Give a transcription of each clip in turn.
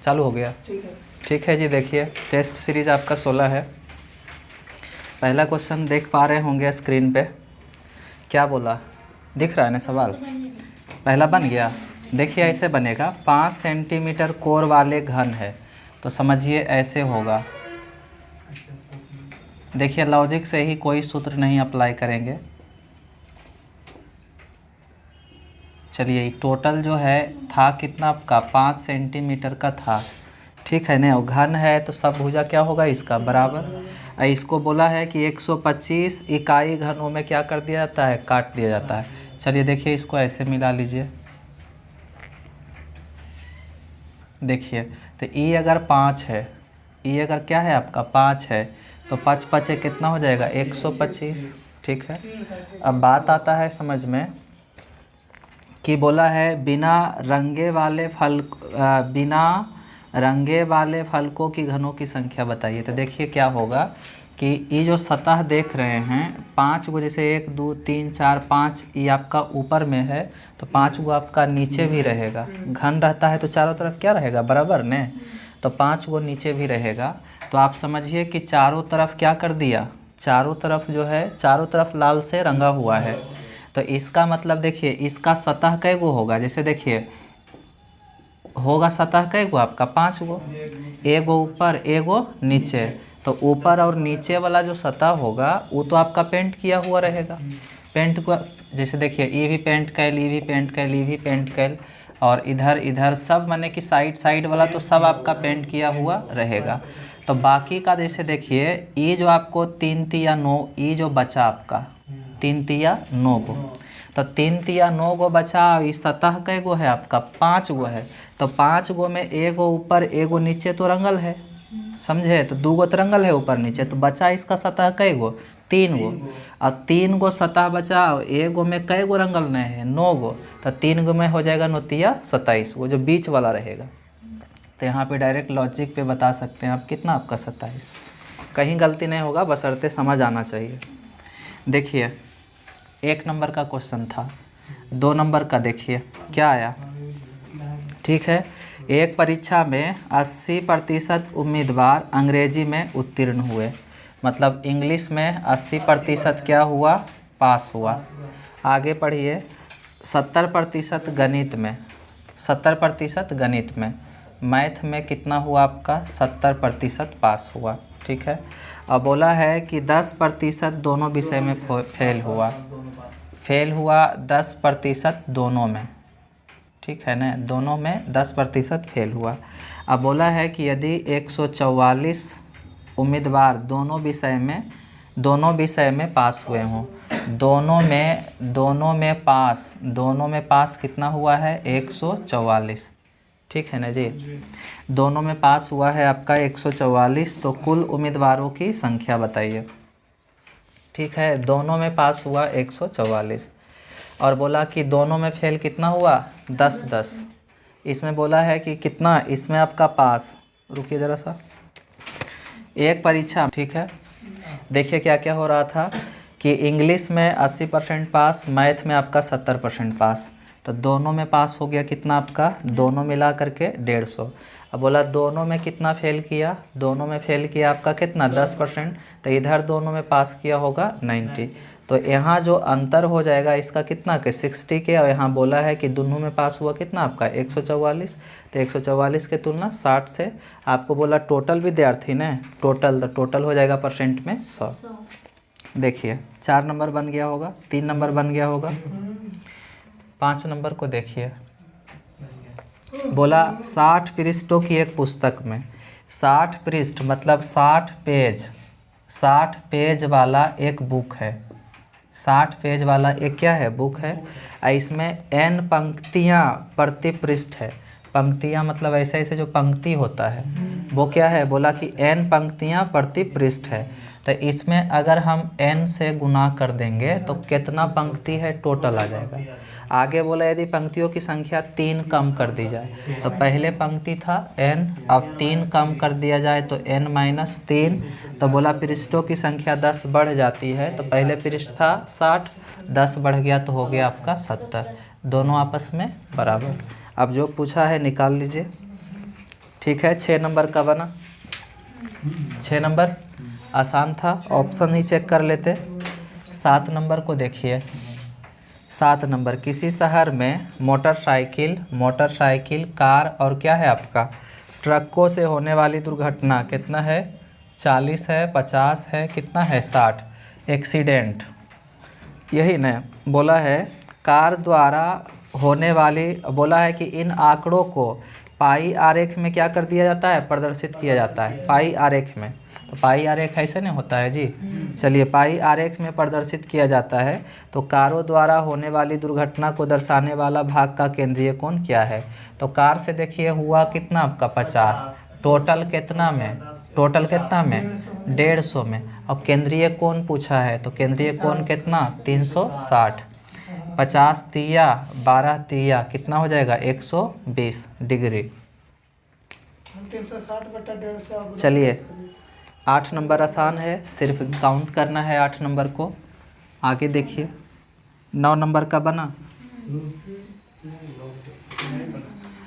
चालू हो गया? ठीक है जी। देखिए टेस्ट सीरीज आपका 16 है। पहला क्वेश्चन देख पा रहे होंगे स्क्रीन पे। क्या बोला, दिख रहा है ना सवाल? पहला बन गया। देखिए ऐसे बनेगा, 5 सेंटीमीटर कोर वाले घन है, तो समझिए ऐसे होगा। देखिए लॉजिक से ही, कोई सूत्र नहीं अप्लाई करेंगे। चलिए टोटल जो है था कितना आपका, 5 सेंटीमीटर का था, ठीक है ना। और घन है तो सब भुजा क्या होगा इसका बराबर। इसको बोला है कि 125 इकाई घनों में क्या कर दिया जाता है, काट दिया जाता है। चलिए देखिए इसको ऐसे मिला लीजिए। देखिए तो ई अगर 5 है, ई अगर क्या है आपका 5 है, तो 5 5 कितना हो जाएगा 125, ठीक है। अब बात आता है समझ में कि बोला है बिना रंगे वाले फलकों की घनों की संख्या बताइए। तो देखिए क्या होगा कि ये जो सतह देख रहे हैं 5 गो, जैसे 1 2 3 4 5, ये आपका ऊपर में है, तो 5 गो आपका नीचे भी रहेगा। घन रहता है तो चारों तरफ क्या रहेगा बराबर ने, तो 5 गो नीचे भी रहेगा। तो आप समझिए कि चारों तरफ क्या कर दिया, चारों तरफ जो है चारों तरफ लाल से रंगा हुआ है। तो इसका मतलब देखिए इसका सतह कै गो होगा, जैसे देखिए होगा सतह कै गो आपका 5 गो, एगो ऊपर एगो नीचे। तो ऊपर और नीचे वाला जो सतह होगा वो तो आपका पेंट किया हुआ रहेगा। पेंट को जैसे देखिए ये भी पेंट कैल, ये भी पेंट कैल, ये भी पेंट कैल, और इधर इधर सब माने कि साइड साइड वाला तो सब आपका पेंट किया हुआ रहेगा। तो बाकी का जैसे देखिए ये जो आपको 3 तिया 9, ये जो बचा आपका 3 तिया 9 गो, तो 3 तिया 9 गो बचा। इस सतह कै गो है आपका 5 गो है, तो 5 गो में एगो ऊपर एगो नीचे तो रंगल है, समझे। तो 2 गो तो रंगल है ऊपर नीचे, तो बचा इसका सतह कै गो 3 गो। और 3 गो सतह बचा, एगो में कै गो रंगल नहीं है 9 गो, तो 3 गो में हो जाएगा 9 तिया 27 गो, जो बीच वाला रहेगा। तो यहाँ पे डायरेक्ट लॉजिक पे बता सकते हैं आप कितना आपका 27, कहीं गलती नहीं होगा, बशर्ते समझ आना चाहिए। देखिए 1 नंबर का क्वेश्चन था। 2 नंबर का देखिए क्या आया, ठीक है। एक परीक्षा में 80% उम्मीदवार अंग्रेजी में उत्तीर्ण हुए, मतलब इंग्लिश में 80% क्या हुआ, पास हुआ। आगे पढ़िए 70% गणित में, 70% गणित में, मैथ में कितना हुआ आपका 70% पास हुआ, ठीक है। अब बोला है कि 10% दोनों विषय में फेल हुआ, फेल हुआ 10% दोनों में, ठीक है ना, दोनों में 10% फेल हुआ। अब बोला है कि यदि 144 उम्मीदवार दोनों विषय में पास हुए हों, दोनों में पास कितना हुआ है 144, ठीक है ना जी। दोनों में पास हुआ है आपका 144, तो कुल उम्मीदवारों की संख्या बताइए, ठीक है। दोनों में पास हुआ 144, और बोला कि दोनों में फेल कितना हुआ 10-10। इसमें बोला है कि कितना, इसमें आपका पास, रुकिए ज़रा सा, एक परीक्षा, ठीक है। देखिए क्या क्या हो रहा था कि इंग्लिश में 80% पास, मैथ में आपका 70% पास, तो दोनों में पास हो गया कितना आपका, दोनों मिला करके 150। अब बोला दोनों में कितना फेल किया, दोनों में फेल किया आपका कितना 10%, तो इधर दोनों में पास किया होगा 90। तो यहाँ जो अंतर हो जाएगा इसका कितना के 60 के, और यहाँ बोला है कि दोनों में पास हुआ कितना आपका 144, तो 144 के तुलना 60 से आपको बोला टोटल विद्यार्थी ने, तो टोटल हो जाएगा परसेंट में 100। देखिए 4 नंबर बन गया होगा, 3 नंबर बन गया होगा। 5 नंबर को देखिए, बोला 60 पृष्ठों की एक पुस्तक में, 60 पृष्ठ मतलब 60 पेज वाला एक बुक है, 60 पेज वाला एक क्या है बुक है। इसमें n पंक्तियाँ प्रति पृष्ठ है। पंक्तियाँ मतलब ऐसे ऐसे जो पंक्ति होता है वो क्या है, बोला कि n पंक्तियाँ प्रति पृष्ठ है। तो इसमें अगर हम n से गुना कर देंगे तो कितना पंक्ति है टोटल आ जाएगा। आगे बोला यदि पंक्तियों की संख्या 3 कम कर दी जाए, तो पहले पंक्ति था n, अब 3 कम कर दिया जाए तो n-3, तो बोला पृष्ठों की संख्या 10 बढ़ जाती है। तो पहले पृष्ठ था 60, 10 बढ़ गया तो हो गया आपका 70, दोनों आपस में बराबर। अब जो पूछा है निकाल लीजिए। ठीक है, 6 नंबर का बना। 6 नंबर आसान था, ऑप्शन ही चेक कर लेते। 7 नंबर को देखिए। 7 नंबर, किसी शहर में मोटरसाइकिल, कार और क्या है आपका ट्रकों से होने वाली दुर्घटना कितना है? 40 है, 50 है, कितना है? 60 एक्सीडेंट। यही न बोला है कार द्वारा होने वाली, बोला है कि इन आंकड़ों को पाई आरेख में क्या कर दिया जाता है? प्रदर्शित किया जाता है पाई आरेख में। तो पाई आरेख ऐसे नहीं होता है जी। चलिए, पाई आरेख में प्रदर्शित किया जाता है। तो कारों द्वारा होने वाली दुर्घटना को दर्शाने वाला भाग का केंद्रीय कोण क्या है? तो कार से देखिए हुआ कितना आपका 50, टोटल कितना में? टोटल कितना में? 150 में। अब केंद्रीय कोण पूछा है तो केंद्रीय कोण कितना? 360। 50 तिया 12 तिया कितना हो जाएगा? 120 डिग्री। 360/150। चलिए, 8 नंबर आसान है, सिर्फ काउंट करना है 8 नंबर को। आगे देखिए। 9 नंबर का बना?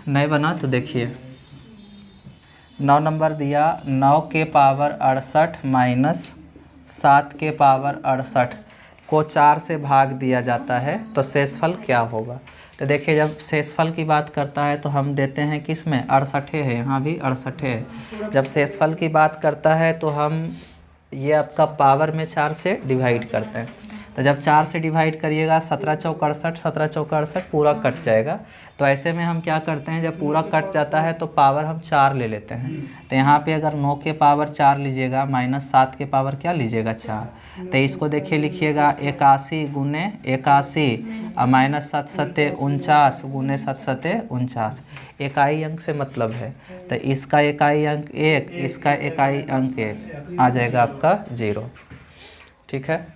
नहीं बना तो देखिए। 9 नंबर दिया 9 के पावर 68 माइनस 7 के पावर 68 को 4 से भाग दिया जाता है तो शेषफल क्या होगा? तो देखिए, जब शेषफल की बात करता है तो हम देते हैं किस में? 68 है, यहाँ भी 68 है। जब शेषफल की बात करता है तो हम ये आपका पावर में 4 से डिवाइड करते हैं। तो जब 4 से डिवाइड करिएगा 17 चौक 68, 17 चौक 68 पूरा कट जाएगा। तो ऐसे में हम क्या करते हैं, जब पूरा कट जाता है तो पावर हम 4 ले लेते हैं। तो यहाँ पे अगर 9 के पावर 4 लीजिएगा माइनस 7 के पावर क्या लीजिएगा? 4। तो इसको देखिए लिखिएगा 81 गुने 81 और माइनस 7 सत्ते 49 गुने 7 सत्ते 49। इकाई अंक से मतलब है, तो इसका इकाई अंक 1, इसका इकाई अंक 1 आ जाएगा आपका 0। ठीक है,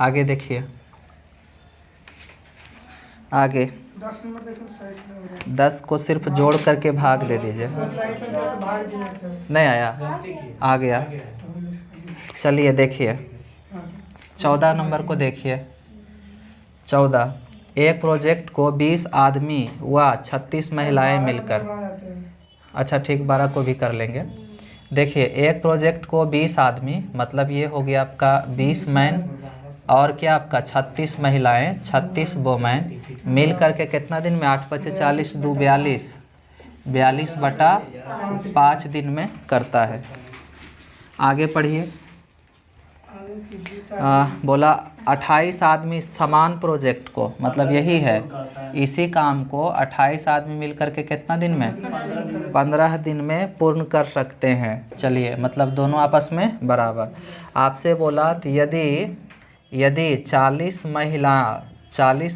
आगे देखिए। आगे 10 नंबर देखो, साइड में हो रहा 10 को सिर्फ जोड़ करके भाग दे दीजिए। है। ऐसे 10 भाग दिए थे। नहीं आया, आ गया। चलिए देखिए, 14 नंबर को देखिए। 14, एक प्रोजेक्ट को 20 आदमी व 36 महिलाएं मिलकर, अच्छा ठीक 12 को भी कर लेंगे। देखिए, एक प्रोजेक्ट को 20 आदमी, मतलब ये हो गया आपका 20 मैन और क्या आपका 36 महिलाएं, 36 वोमेन मिल करके कितना दिन में? 8 × 40 2 42, 42/5 दिन में करता है। आगे पढ़िए। बोला 28 आदमी समान प्रोजेक्ट को, मतलब यही है, इसी काम को 28 आदमी मिल करके कितना दिन में? 15 दिन में पूर्ण कर सकते हैं। चलिए, मतलब दोनों आपस में बराबर। आपसे बोला तो यदि 40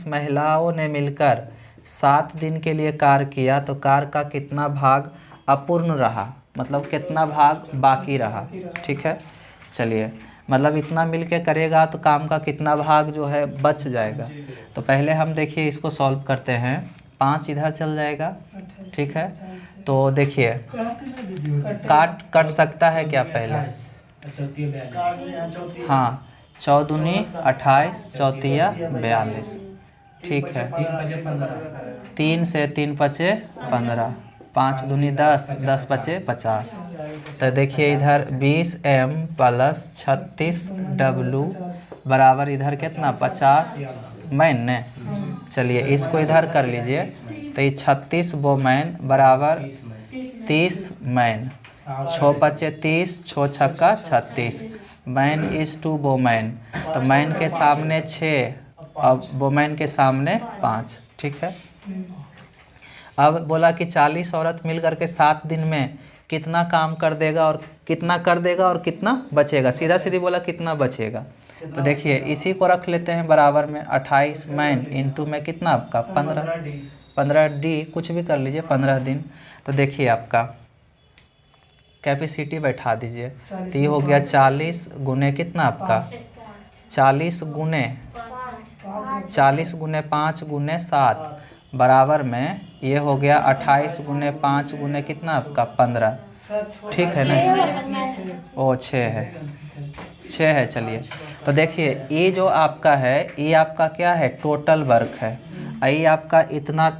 महिलाओं ने मिलकर 7 दिन के लिए कार्य किया तो कार्य का कितना भाग अपूर्ण रहा, मतलब कितना भाग बाकी रहा। ठीक है, चलिए, मतलब इतना मिल के करेगा तो काम का कितना भाग जो है बच जाएगा। तो पहले हम देखिए इसको सॉल्व करते हैं। 5 इधर चल जाएगा। ठीक है, तो देखिए कट सकता है क्या पहले? हाँ, 14 दूनी 28, 4 42। ठीक है, 3 से 3 पचे 15, 5 दूनी 10, 10 पचे 50। तो देखिए इधर 20m प्लस 36w बराबर इधर कितना? 50 मैन ने। चलिए इसको इधर कर लीजिए। तो ये 36 वोमेन बराबर 30 मैन। 6 पचे 30, 6 छक्का 36। मैन इज टू वोमेन, तो मैन के सामने 6 और वोमेन के सामने 5। ठीक है, अब बोला कि 40 औरत मिल करके 7 दिन में कितना काम कर देगा और कितना बचेगा। सीधा सीधी बोला कितना बचेगा। तो देखिए इसी को रख लेते हैं बराबर में 28 मैन इंटू में कितना आपका 15d, कुछ भी कर लीजिए 15 दिन। तो देखिए आपका कैपेसिटी बैठा दीजिए। तो ये हो गया 40 गुने कितना आपका 40 गुने 5 गुने 7 बराबर में ये हो गया 28 गुने 5 गुने कितना आपका 15। ठीक है ना? ओ 6 है। चलिए, तो देखिए ये जो आपका है ये आपका क्या है? टोटल वर्क है। ये आपका इतना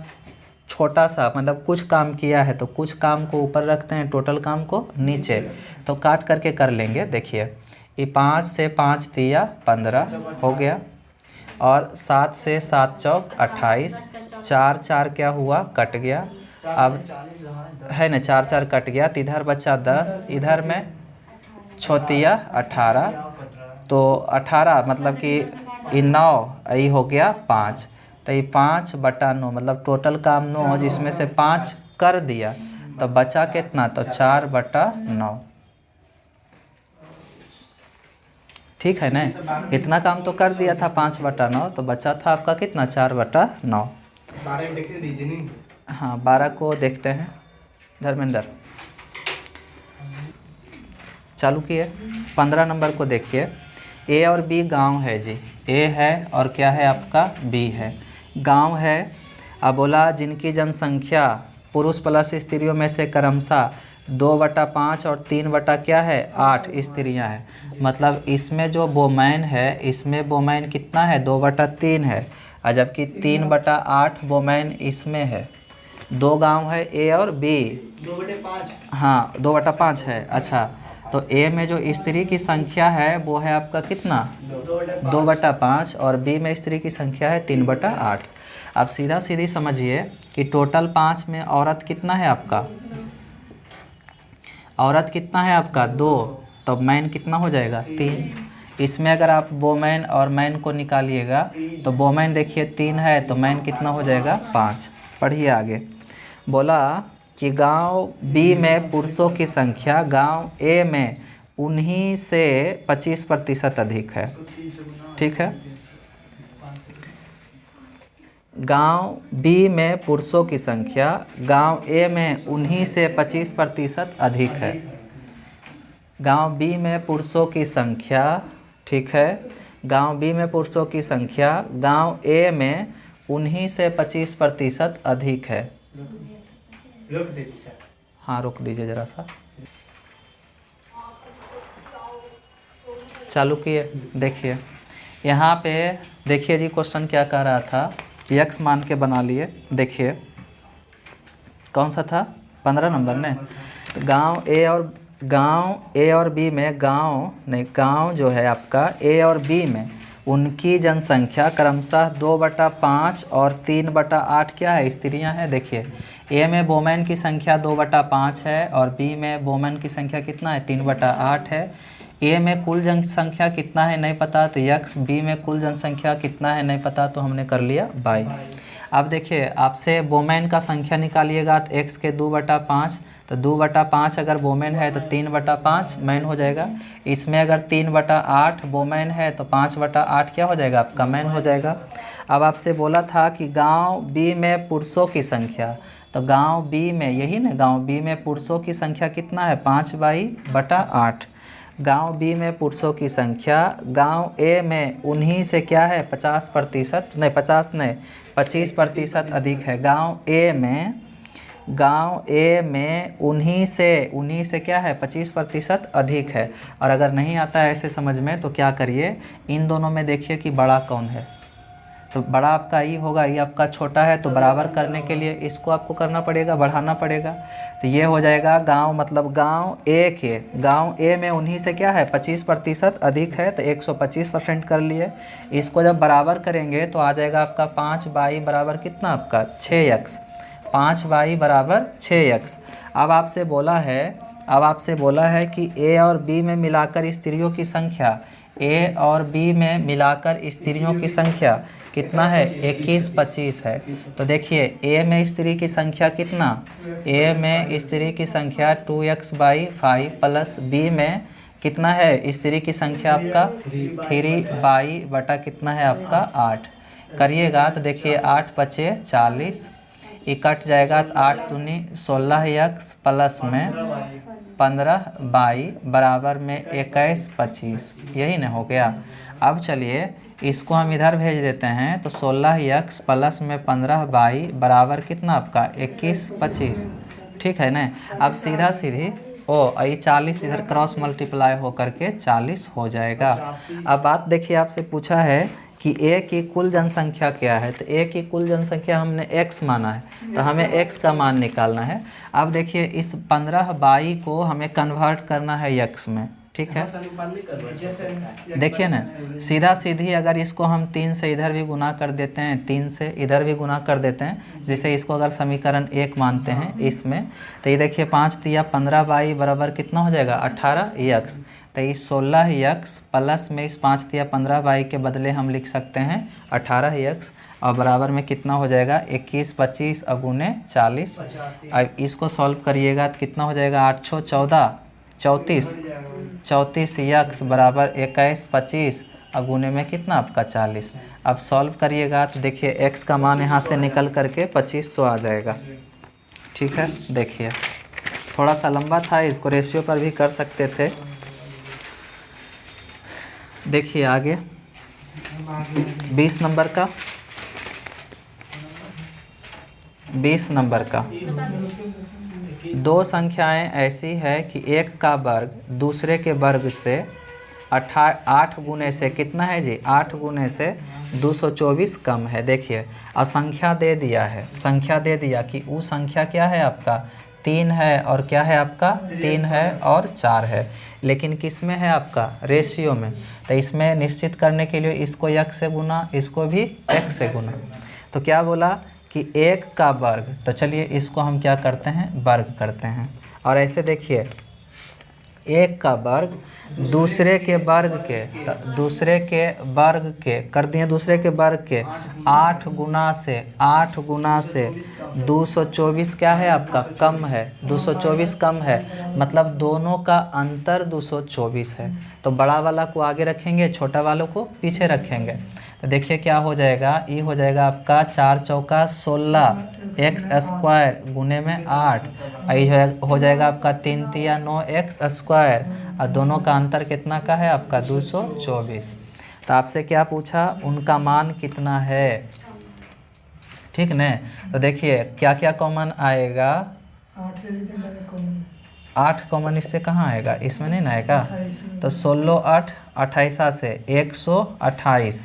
छोटा सा मतलब कुछ काम किया है तो कुछ काम को ऊपर रखते हैं, टोटल काम को नीचे। तो काट करके कर लेंगे। देखिए ये 5 से 5 तिया 15 हो गया, और 7 से 7 चौक 28, 4 4 क्या हुआ, कट गया। अब है ना 4 4 कट गया, तो इधर बचा 10, इधर में छोतिया 18, तो 18 मतलब कि ये 9, ये हो गया 5, तो ये 5/9 मतलब टोटल काम 9, जिसमें से 5 कर दिया तो बचा कितना, तो 4/9। ठीक है ना, इतना काम तो कर दिया था 5/9, तो बचा था आपका कितना, 4/9। 12 में देखिए रीजनिंग। हाँ 12 को देखते हैं धर्मेंद्र, चालू किए। 15 नंबर को देखिए, ए और बी गांव है जी, ए है और क्या है आपका, बी है, गांव है। अब बोला जिनकी जनसंख्या पुरुष प्लस स्त्रियों में से क्रमशः 2/5 और 3 क्या है, 8 स्त्रियां हैं। मतलब इसमें जो वोमेन है, इसमें वोमेन कितना है, 2/3 है, और जबकि 3/8 वोमेन इसमें है। 2 गांव है ए और बी, 2/5। हाँ 2/5 है। अच्छा, तो ए में जो स्त्री की संख्या है वो है आपका कितना, 2/5, और बी में स्त्री की संख्या है 3/8। अब सीधा सीधी समझिए कि टोटल 5 में औरत कितना है आपका, औरत कितना है आपका 2, तो मैन कितना हो जाएगा 3। इसमें अगर आप वोमेन और मैन को निकालिएगा तो वोमेन देखिए 3 है, तो मैन कितना हो जाएगा 5। पढ़िए आगे, बोला कि गांव बी में पुरुषों की संख्या गांव ए में उन्हीं से 25% अधिक है। ठीक है, गांव बी में पुरुषों की संख्या गांव ए में उन्हीं से 25% अधिक है। गांव बी में पुरुषों की संख्या, ठीक है, गांव बी में पुरुषों की संख्या गांव ए में उन्हीं से 25% अधिक है। रोक दीजिए सर। हाँ रुक दीजिए ज़रा सा, चालू किए। देखिए यहाँ पे देखिए जी, क्वेश्चन क्या कह रहा था, यक्स मान के बना लिए। देखिए कौन सा था, 15 नंबर ने। तो गांव ए और बी में, गांव जो है आपका ए और बी में उनकी जनसंख्या क्रमशः 2/5 और 3/8 क्या है, स्त्रियां हैं। देखिए ए में वोमेन की संख्या 2/5 है और बी में वोमेन की संख्या कितना है, 3/8 है। ए में कुल जनसंख्या कितना है नहीं पता, तो यक्स, बी में कुल जनसंख्या कितना है नहीं पता, तो हमने कर लिया बाई। अब देखिए आपसे वोमेन का संख्या निकालिएगा तो एक्स के 2/5, तो 2/5 अगर वोमेन है तो 3/5 मैन हो जाएगा। इसमें अगर 3/8 वोमेन है तो 5/8 क्या हो जाएगा आपका, मैन हो जाएगा। अब आपसे बोला था कि गांव बी में पुरुषों की संख्या, तो गांव बी में, यही ना, गांव बी में पुरुषों की संख्या कितना है, 5/8। गांव बी में पुरुषों की संख्या गांव ए में उन्हीं से क्या है, 25% अधिक है। गांव ए में उन्हीं से क्या है, 25% अधिक है। और अगर नहीं आता है ऐसे समझ में तो क्या करिए, इन दोनों में देखिए कि बड़ा कौन है, तो बड़ा आपका ई होगा, ये आपका छोटा है, तो बराबर करने के लिए इसको आपको करना पड़ेगा, बढ़ाना पड़ेगा। तो ये हो जाएगा गांव, मतलब गांव ए में उन्हीं से क्या है, 25% अधिक है, तो 125% कर लिए। इसको जब बराबर करेंगे तो आ जाएगा आपका 5/, बराबर कितना आपका 6x, 5/, बराबर 6x। अब आपसे बोला है कि ए और बी में मिलाकर स्त्रियों की संख्या, ए और बी में मिलाकर स्त्रियों की संख्या कितना है, 21-25 है। तो देखिए ए में स्त्री की संख्या कितना, ए में स्त्री की संख्या 2x/5 प्लस बी में कितना है, स्त्री की संख्या आपका 3/, बटा कितना है आपका 8। करिएगा तो देखिए 8 × 5 = 40, ये कट जाएगा तो 8 दूनी 16x प्लस में 15/, बराबर में 21-25, यही ना हो गया। अब चलिए इसको हम इधर भेज देते हैं, तो 16x प्लस में 15/, बराबर कितना आपका 21-25। ठीक है ना। अब सीधा सीधी ये 40 इधर क्रॉस मल्टीप्लाई हो करके 40 हो जाएगा। अब बात देखिए, आपसे पूछा है कि ए की कुल जनसंख्या क्या है, तो ए की कुल जनसंख्या हमने x माना है, तो हमें x का मान निकालना है। अब देखिए इस 15/22 को हमें कन्वर्ट करना है x में, ठीक है। देखिए ना, सीधा सीधी अगर इसको हम 3 से इधर भी गुना कर देते हैं, 3 से इधर भी गुना कर देते हैं, जैसे इसको अगर समीकरण 1 मानते हैं इसमें, तो ये देखिए 5 तिया 15/22 बराबर कितना हो जाएगा 18x। तो इस 16x प्लस में इस 5 तिया 15/22 के बदले हम लिख सकते हैं 18x, और बराबर में कितना हो जाएगा 21 25 अगुने 40। अब इसको सॉल्व करिएगा तो कितना हो जाएगा 8 6 14 34 34x बराबर 21 25 अगुने में कितना आपका 40। अब सॉल्व करिएगा तो देखिए x का मान यहाँ से निकल करके 2500 आ जाएगा, ठीक है। देखिए थोड़ा सा लंबा था, इसको रेशियो पर भी कर सकते थे। देखिए आगे 20 नंबर का, 20 नंबर का, दो संख्याएं ऐसी है कि एक का वर्ग दूसरे के वर्ग से 8 गुने से कितना है जी 8 गुने से 224 कम है। देखिए और संख्या दे दिया है, संख्या दे दिया कि वो संख्या क्या है आपका 3 है, और क्या है आपका 3 है और 4 है, लेकिन किस में है आपका रेशियो में। तो इसमें निश्चित करने के लिए इसको x से गुना, इसको भी x से गुना। तो क्या बोला कि एक का वर्ग, तो चलिए इसको हम क्या करते हैं वर्ग करते हैं। और ऐसे देखिए एक का वर्ग दूसरे के वर्ग के, तो दूसरे के वर्ग के कर दिए, दूसरे के वर्ग के 8 गुना से 224 क्या है आपका कम है, 224 कम है, मतलब दोनों का अंतर 224 है। तो बड़ा वाला को आगे रखेंगे, छोटा वालों को पीछे रखेंगे। तो देखिए क्या हो जाएगा, ये हो जाएगा आपका 4 चौका 16x² गुने में 8, ये हो जाएगा आपका 3 तिया 9x², और दोनों का अंतर कितना का है आपका 224। तो आपसे क्या पूछा, उनका मान कितना है, ठीक न। तो देखिए क्या क्या कॉमन आएगा, 8 कॉमन इससे कहाँ आएगा, इसमें नहीं ना आएगा। तो 16 8 28 से 128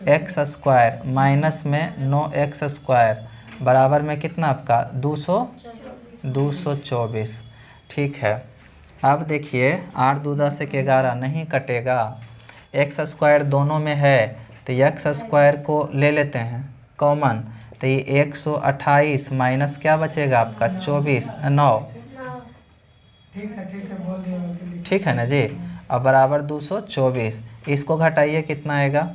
x² माइनस में 9x² बराबर में कितना आपका 224, ठीक है। अब देखिए 8 2 10 1 11 नहीं कटेगा, x² दोनों में है, तो x² को ले लेते हैं कॉमन, तो ये 128 माइनस क्या बचेगा आपका 24 9, ठीक है ना जी, और बराबर 224। इसको घटाइए कितना आएगा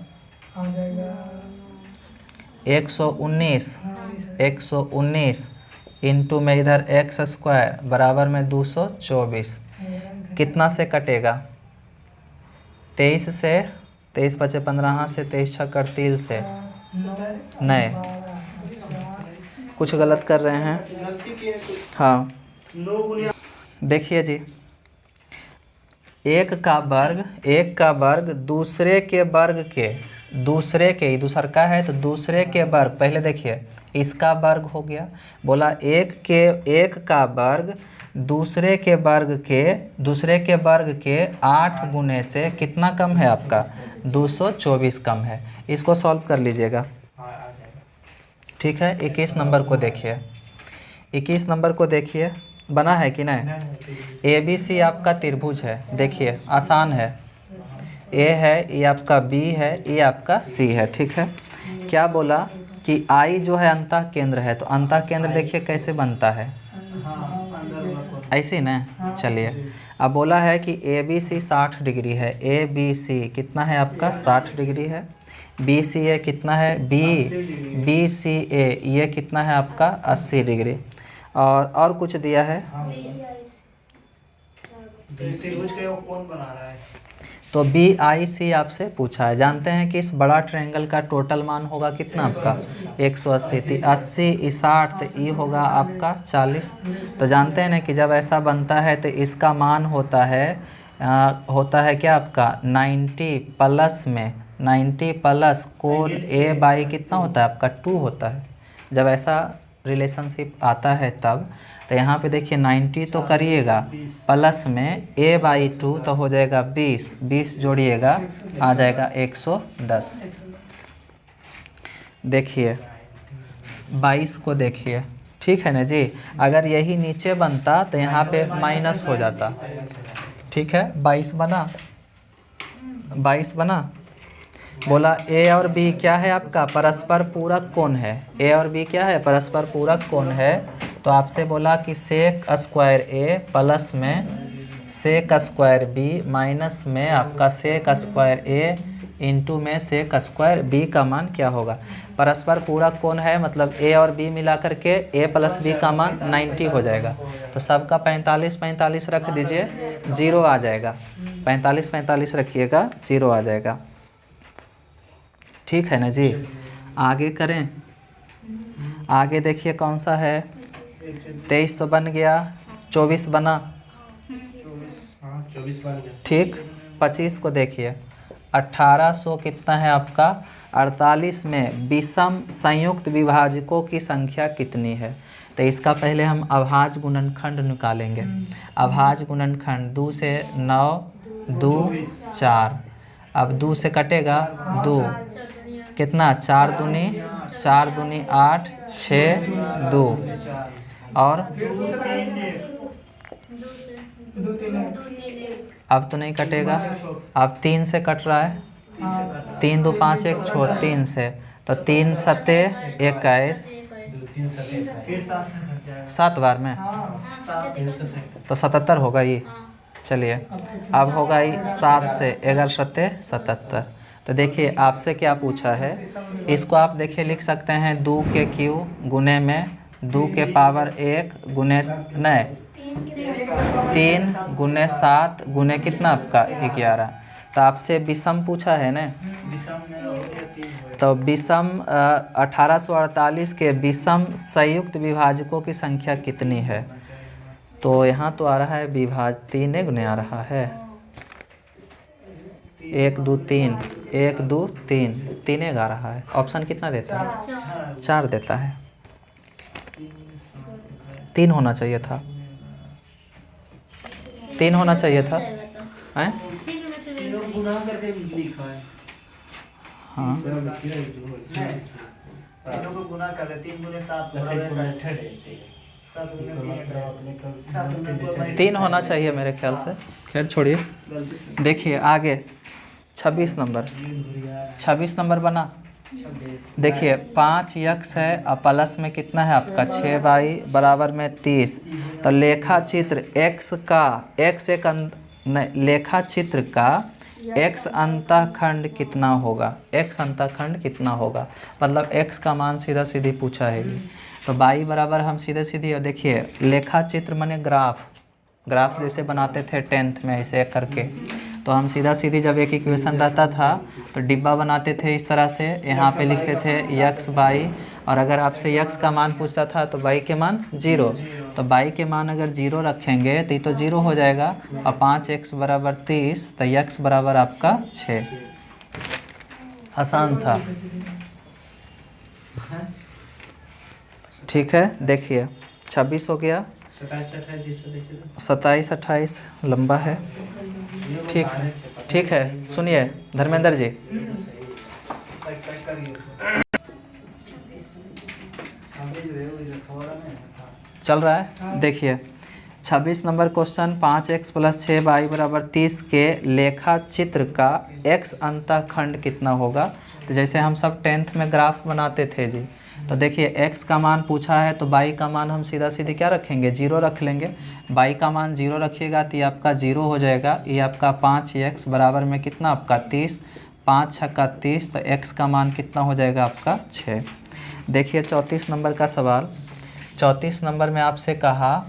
119 इंटू में इधर x² बराबर में 224, कितना से कटेगा 23 से, 23 5 15 हाथ से 23 6 38 से, नहीं कुछ गलत कर रहे हैं, हाँ। देखिए जी एक का वर्ग दूसरे के वर्ग के, दूसरे के दूसर का है तो दूसरे के वर्ग, पहले देखिए इसका वर्ग हो गया, बोला एक का वर्ग दूसरे के वर्ग के 8 गुने से कितना कम है आपका 224 कम है। इसको सॉल्व कर लीजिएगा, ठीक है। 21 नंबर को देखिए, 21 नंबर को देखिए बना है कि नहीं। ABC आपका त्रिभुज है, देखिए आसान है, A है, ये आपका B है, ये आपका C है, ठीक है। क्या बोला कि I जो है अंतः केंद्र है, तो अंतः केंद्र देखिए कैसे बनता है, ऐसे ना। चलिए अब बोला है कि ABC 60 डिग्री है, ABC कितना है आपका 60 डिग्री है, BCA कितना है BCA ये कितना है आपका 80 डिग्री, और कुछ दिया है त्रिभुज का कौन बना रहा है, तो BIC आपसे पूछा है। जानते हैं कि इस बड़ा ट्रायंगल का टोटल मान होगा कितना आपका 180, 80 60 तो ये होगा आपका 40। तो जानते हैं ना कि जब ऐसा बनता है तो इसका मान होता है क्या आपका 90 प्लस में 90 प्लस कोण A/, कितना होता है आपका 2 होता है। जब ऐसा रिलेशनशिप आता है तब, तो यहाँ पे देखिए 90 तो करिएगा प्लस में A/2 तो हो जाएगा 20 जोड़िएगा आ जाएगा 110। देखिए 22 को देखिए, ठीक है ना जी। अगर यही नीचे बनता तो यहाँ पे माइनस हो जाता, ठीक है। 22 बना, 22 बना। बोला ए और बी क्या है आपका, परस्पर पूरक कोण है। ए और बी क्या है, परस्पर पूरक कोण है। तो आपसे बोला कि सेक स्क्वायर ए प्लस में सेक स्क्वायर बी माइनस में आपका सेक स्क्वायर ए इंटू में सेक स्क्वायर बी का मान क्या होगा। परस्पर पूरक कोण है मतलब ए और बी मिला करके ए प्लस बी का मान 90 हो जाएगा। तो सबका 45 45 रख दीजिए, 0 आ जाएगा। 45 45 रखिएगा, 0 आ जाएगा, ठीक है ना जी। आगे करें, आगे देखिए कौन सा है। 23 तो बन गया, 24 बना, 24 बन गया, ठीक। 25 को देखिए, 1800 कितना है आपका, 48 में विषम संयुक्त विभाजकों की संख्या कितनी है। तो इसका पहले हम अभाज्य गुणनखंड निकालेंगे। अभाज्य गुणनखंड 2 से 9 2 4, अब 2 से कटेगा 2, कितना 4 दूनी 8 6 2 और अब तो नहीं कटेगा, अब 3 से कट रहा है, 3 2 5 1 छोड़ 3 से, तो 3 सत्ते 21, 7 बार में तो 77 होगा ये। चलिए अब होगा ये 7 से 11 सत्ते 77। तो देखिए आपसे क्या पूछा है, इसको आप देखिए लिख सकते हैं 2 के क्यू गुने में 2 के पावर 1 गुने नहीं 3 गुने 7 गुने कितना आपका 11। तो आपसे विषम पूछा है ना, तो विषम 1848 के विषम संयुक्त विभाजकों की संख्या कितनी है। तो यहाँ तो आ रहा है विभाज 3 गुने आ रहा है, 1 2 3 1 2 3 3 आ रहा है। ऑप्शन कितना देता है, 4 देता है, 3 होना चाहिए था, 3 होना चाहिए था हैं? तीनों गुना करके लिखा है। हाँ तीनों को गुना कर दे, 3 गुने 7 3 होना चाहिए मेरे ख्याल से। खैर छोड़िए, देखिए आगे 26 नंबर, 26 नंबर बना। देखिए 5 यक्स है और प्लस में कितना है आपका 6y बराबर में 30। तो लेखा चित्र x का लेखा चित्र का x अंतःखंड कितना होगा, x अंतःखंड कितना होगा, मतलब x का मान सीधा सीधी पूछा है ये। तो y बराबर हम सीधे सीधी, और देखिए लेखा चित्र माने ग्राफ जैसे बनाते थे 10th में ऐसे करके, तो हम सीधा सीधी जब एक इक्वेशन रहता था तो डिब्बा बनाते थे इस तरह से, यहाँ पे लिखते थे x y, और अगर आपसे x का मान पूछता था तो y के मान 0, तो y के मान अगर 0 रखेंगे तो ये तो 0 हो जाएगा, और 5x बराबर 30, तो x बराबर आपका 6। आसान था, ठीक है। देखिए 26 हो गया, 27 28 लंबा है, ठीक है। सुनिए धर्मेंद्र जी, चल रहा है। देखिए 26 number question, 5x plus 6y बराबर 30 के लेखा चित्र का x अंतःखंड कितना होगा। तो जैसे हम सब 10th में ग्राफ बनाते थे जी, तो देखिए x का मान पूछा है तो y का मान हम सीधा सीधी क्या रखेंगे, 0 रख लेंगे। y का मान 0 रखिएगा तो ये आपका 0 हो जाएगा। ये आपका 5x बराबर में कितना आपका 30, 5 छक्का 30, तो x का मान कितना हो जाएगा आपका 6। देखिए 34 नंबर का सवाल, 34 नंबर में आपसे कहा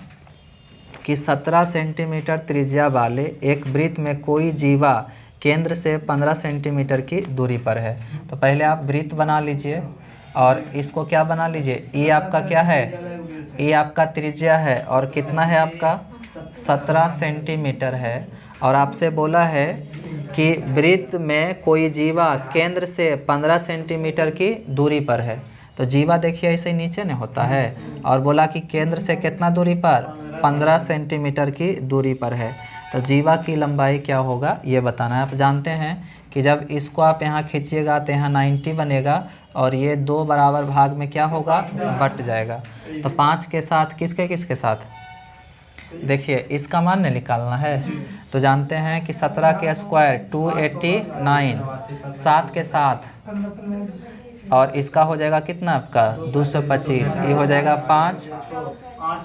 कि 17 सेंटीमीटर त्रिज्या वाले एक वृत्त में कोई जीवा केंद्र से 15 सेंटीमीटर की दूरी पर है। तो पहले आप वृत्त बना लीजिए और इसको क्या बना लीजिए, ये आपका क्या है, ये आपका त्रिज्या है और कितना है आपका 17 सेंटीमीटर है। और आपसे बोला है कि वृत्त में कोई जीवा केंद्र से 15 सेंटीमीटर की दूरी पर है। तो जीवा देखिए ऐसे ही नीचे नहीं होता है, और बोला कि केंद्र से कितना दूरी पर, 15 सेंटीमीटर की दूरी पर है। तो जीवा की लंबाई क्या होगा ये बताना है। आप जानते हैं कि जब इसको आप यहाँ खींचिएगा तो यहाँ 90 बनेगा, और ये 2 बराबर भाग में क्या होगा, बट जाएगा। तो 5 के साथ किसके साथ, देखिए इसका मान नहीं निकालना है, तो जानते हैं कि 17 के स्क्वायर 289, 7 के साथ, और इसका हो जाएगा कितना आपका 225, ये हो जाएगा 5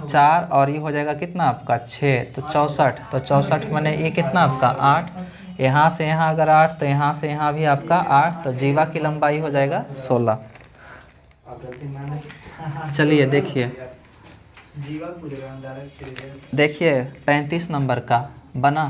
4 और ये हो जाएगा कितना आपका 6, तो 64। तो 64 माने ये कितना आपका 8, यहाँ से यहाँ अगर 8 तो यहाँ से यहाँ भी आपका 8, तो जीवा की लंबाई हो जाएगा 16। चलिए देखिए, जीवा पूरेगा डायरेक्ट। देखिए 35 नंबर का बना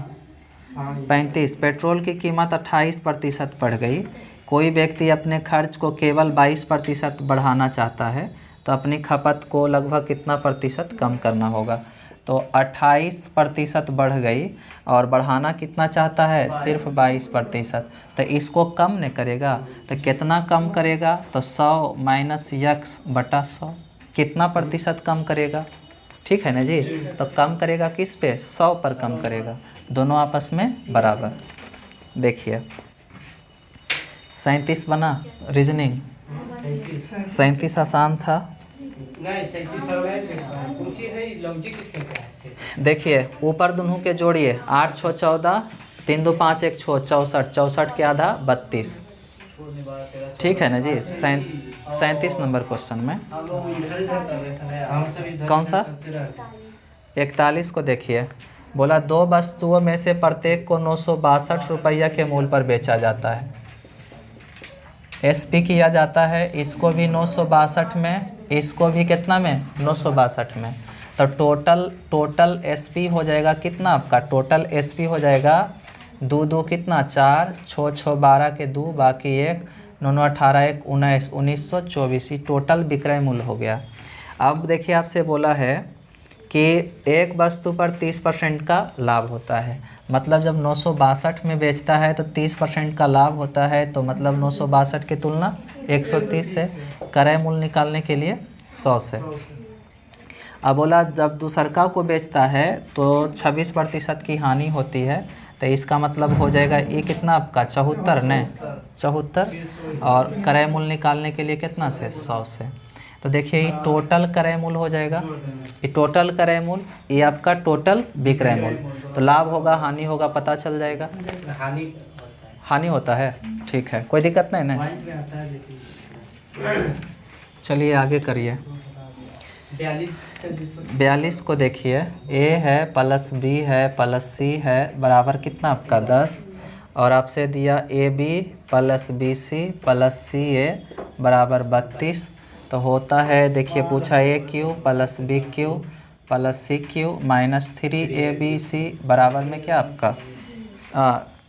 35। पेट्रोल की कीमत 28% बढ़ गई। कोई व्यक्ति अपने खर्च को केवल 22% बढ़ाना चाहता है, तो अपनी खपत को लगभग कितना प्रतिशत कम करना होगा। तो 28% बढ़ गई और बढ़ाना कितना चाहता है, सिर्फ 22%। तो इसको कम नहीं करेगा तो कितना कम करेगा, तो 100 माइनस x बटा 100, कितना प्रतिशत कम करेगा, ठीक है ना जी। तो कम करेगा किस पे, 100 पर कम करेगा, दोनों आपस में बराबर। देखिए 37 बना, रीजनिंग 37 आसान था। देखिए ऊपर दोनों के जोड़िए, 8 6 14, 3 2 5 1 6 64, 64 के आधा 32, ठीक है ना जी। 37 नंबर क्वेश्चन में हम लोग इधर इधर कर रहे थे ना। कौन सा 41 को देखिए, बोला 2 वस्तुओं में से प्रत्येक को 962 रुपया के मूल्य पर बेचा जाता है। एसपी किया जाता है, इसको भी 962 में, इसको भी कितना में 962 में। तो टोटल एसपी हो जाएगा कितना आपका, टोटल एसपी हो जाएगा 2 2 कितना 4, 6 6 12 के 2, बाकी 1 9 9 18 1 19 1924, टोटल विक्रय मूल्य हो गया। अब देखिए आपसे बोला है कि एक वस्तु पर 30% का लाभ होता है, मतलब जब 962 में बेचता है तो 30% का लाभ होता है, तो मतलब 962 की तुलना 130 से, क्रय मूल्य निकालने के लिए 100 से। अब बोला जब दूसरका को बेचता है तो 26% की हानि होती है, तो इसका मतलब हो जाएगा ये कितना आपका 74 ने 74, और क्रय मूल्य निकालने के लिए कितना से 100 से। तो देखिए ये टोटल क्रय मूल्य हो जाएगा, ये टोटल क्रय मूल्य, ये आपका टोटल विक्रय मूल्य। तो लाभ होगा हानि होगा पता चल जाएगा, हानि होता है, ठीक है कोई दिक्कत नहीं ना। चलिए आगे करिए। 42 को देखिए, a है प्लस b है प्लस c है बराबर कितना आपका 10, और आपसे दिया ab plus bc plus ca बराबर 32। तो होता है, देखिए पूछा aq plus bq plus cq minus 3abc बराबर में क्या आपका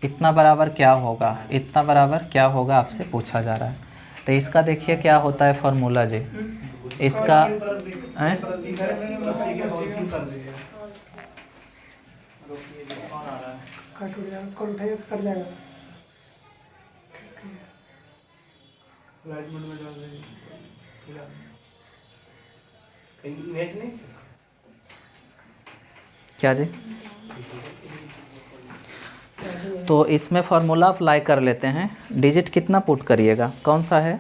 इतना बराबर क्या होगा, इतना बराबर क्या होगा आपसे पूछा जा रहा है। तो इसका देखिए क्या होता है फॉर्मूला जी, इसका कट जाएगा। लाइट मोड में डाल देंगे। क्या जी, तो इसमें फार्मूला अप्लाई कर लेते हैं। डिजिट कितना पुट करिएगा, कौन सा है,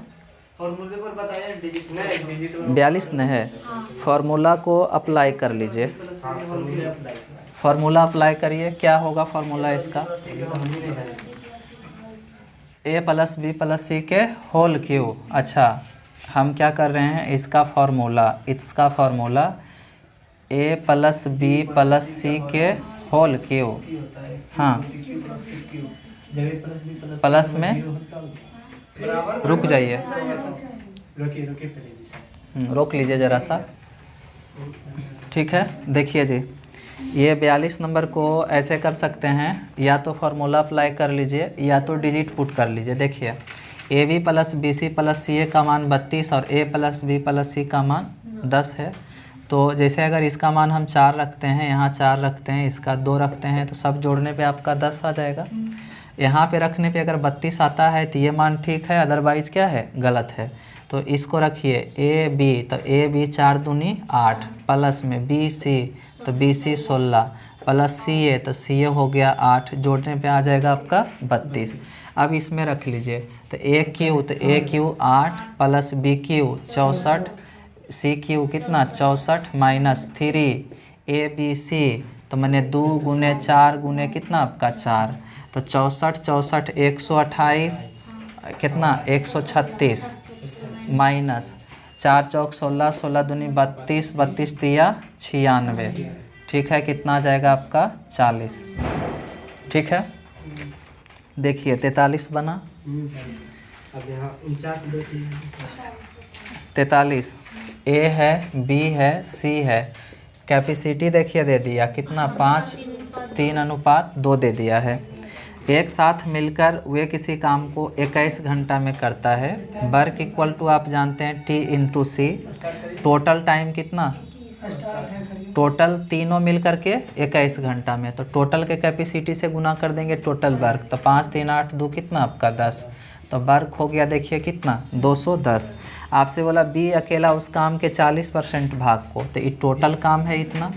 फॉर्मूले पर बताइए, डिजिट नहीं, 42 न है। फार्मूला को अप्लाई कर लीजिए, फार्मूला अप्लाई करिए। क्या होगा फार्मूला इसका, a plus B plus C के होल क्यू। अच्छा हम क्या कर रहे हैं, इसका formula a plus B plus C के होल क्यू। हाँ प्लस में रुक जाइए, रोक लीजिए ज़रा सा, ठीक है। देखिए जी ये 42 नंबर को ऐसे कर सकते हैं, या तो फार्मूला अप्लाई कर लीजिए या तो डिजिट पुट कर लीजिए। देखिए A B plus B C plus C A का मान 32 और A plus B plus C का मान 10 है। तो जैसे अगर इसका मान हम 4 रखते हैं, यहाँ 4 रखते हैं, इसका 2 रखते हैं, तो सब जोड़ने पे आपका 10 आ जाएगा। यहाँ पे रखने पे अगर 32 आता है तो ये मान ठीक है, अदरवाइज़ क्या है गलत है। तो इसको रखिए ए बी, तो ए बी 4 दूनी 8 प्लस में बी सी, तो बी सी 16 प्लस सी ए, तो सी ए हो गया 8, जोड़ने पे आ जाएगा आपका 32। अब इसमें रख लीजिए, तो ए क्यू, तो A cube 8 plus B cube 64, C cube कितना 64 माइनस 3 ए बी सी, तो मैंने 2 गुने 4 गुने कितना आपका 4, तो 64 128 कितना 136 माइनस 4 चौक 16, 16 दूनी 32, 32 तिया 96, ठीक है। कितना आ जाएगा आपका 40, ठीक है। देखिए 43 बना, अब यहाँ 49 देखिए, 43 ए है, बी है, सी है। कैपेसिटी देखिए दे दिया कितना 5 3:2 दे दिया है। एक साथ मिलकर वे किसी काम को 21 घंटा में करता है। वर्क इक्वल टू आप जानते हैं T इंटू सी। टोटल टाइम कितना, टोटल तीनों मिल करके 21 घंटा में, तो टोटल के कैपेसिटी से गुना कर देंगे टोटल वर्क, तो 5 3 8 2 कितना आपका 10, तो वर्क हो गया देखिए कितना 210। आपसे बोला बी अकेला उस काम के 40% भाग को, तो ये टोटल काम है इतना।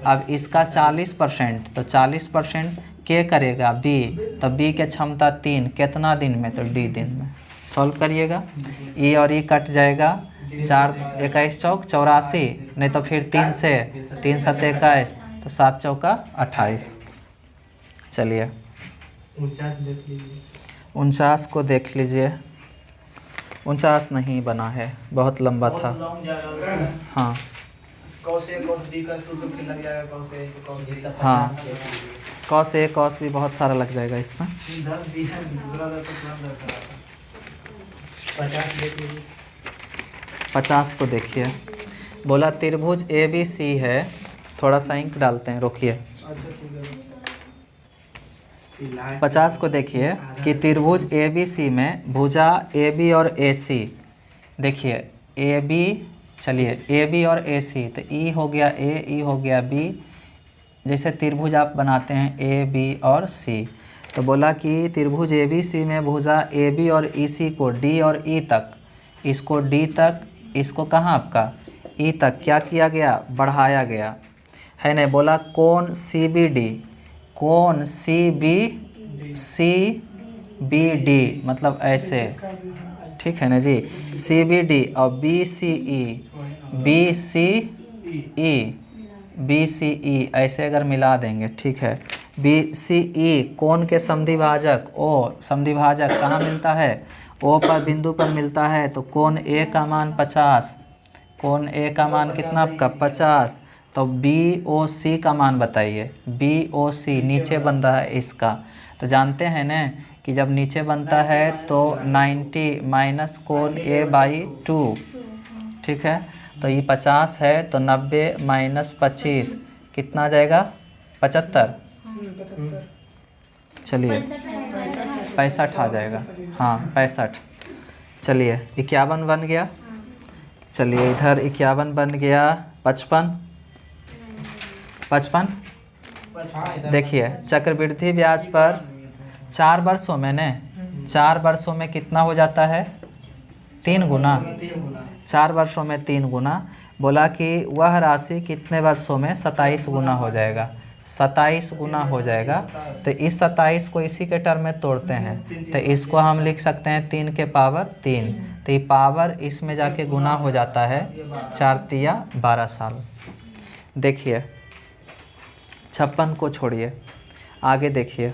अब इसका 40%, तो 40% के करेगा बी, तो बी के क्षमता 3, कितना दिन में, तो डी दिन में। सॉल्व करिएगा, ई और ई कट जाएगा, 4 21 चौक 84, नहीं तो फिर 3 से 3 7 21, तो 7 चौका 28। चलिए 49 देख लीजिए, 49 को देख लीजिए। 49 नहीं बना है, बहुत लंबा था। हाँ cos A cos B का सूत्र फिर लग जाएगा, cos A cos B सब हाँ, कॉस ए कॉस भी बहुत सारा लग जाएगा इसमें। 10 दिया, दूसरा तो तुरंत 50 देख लीजिए, 50 को देखिए, बोला त्रिभुज ए बी सी है, थोड़ा सा इंक डालते हैं, रोकिए। अच्छा ठीक है। 50 को देखिए कि त्रिभुज ए बी सी में भुजा ए बी और ए सी, देखिए ए बी, चलिए ए बी और ए सी, तो ई हो गया ए, ई हो गया बी। जैसे त्रिभुज आप बनाते हैं ए बी और सी, तो बोला कि त्रिभुज ए बी सी में भुजा ए बी और ई सी को डी और ई तक, इसको डी तक, इसको कहाँ आपका ई तक क्या किया गया, बढ़ाया गया है। नहीं बोला कोण सी बी डी, कोण सी बी डी, मतलब ऐसे, ठीक है ना जी, सी बी डी और बी सी ई ऐसे अगर मिला देंगे, ठीक है। बी सी ई कोण के समद्विभाजक ओ, समद्विभाजक कहाँ मिलता है, ओ पर बिंदु पर मिलता है, तो कोण ए का मान 50, कोण ए का मान कितना आपका 50, तो बी ओ सी का मान बताइए। बी ओ सी नीचे बन रहा है इसका, तो जानते हैं ना कि जब नीचे बनता है तो 90 माइनस कोण ए बाई 2, ठीक है। तो ये 50 है, तो 90 माइनस 25 कितना आ जाएगा 75, चलिए 65 आ जाएगा, हाँ 65। चलिए 51 बन गया, चलिए इधर 51 बन गया, 55 देखिए चक्रवृद्धि ब्याज पर 4 वर्षों में ने 4 वर्षों में कितना हो जाता है 3 गुना, 4 वर्षों में 3 गुना। बोला कि वह राशि कितने वर्षों में 27 गुना हो जाएगा, 27 गुना हो जाएगा। तो इस 27 को इसी के टर्म में तोड़ते हैं, तो इसको हम लिख सकते हैं 3 के पावर 3, तो ये पावर इसमें जाके गुना हो जाता है, 4 तिया 12 साल। देखिए 56 को छोड़िए, आगे देखिए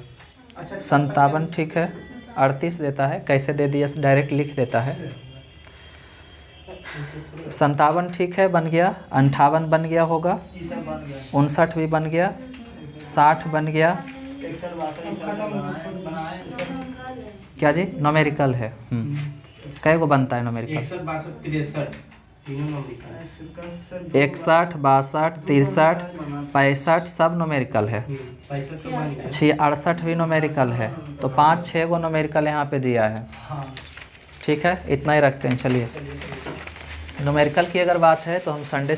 57, ठीक है 38 देता है, कैसे दे दिया डायरेक्ट लिख देता है। 57 ठीक है बन गया, 58 बन गया होगा, 59 भी बन गया, 60 बन गया, क्या जी नोमेरिकल है। कै गो बनता है नोमेरिकल, 61 62 63 65 सब नोमेरिकल है, 68 भी नोमेरिकल है, तो 5-6 गो नोमेरिकल यहाँ पे दिया है, ठीक है। इतना ही रखते हैं। चलिए नोमेरिकल की अगर बात है तो हम संडे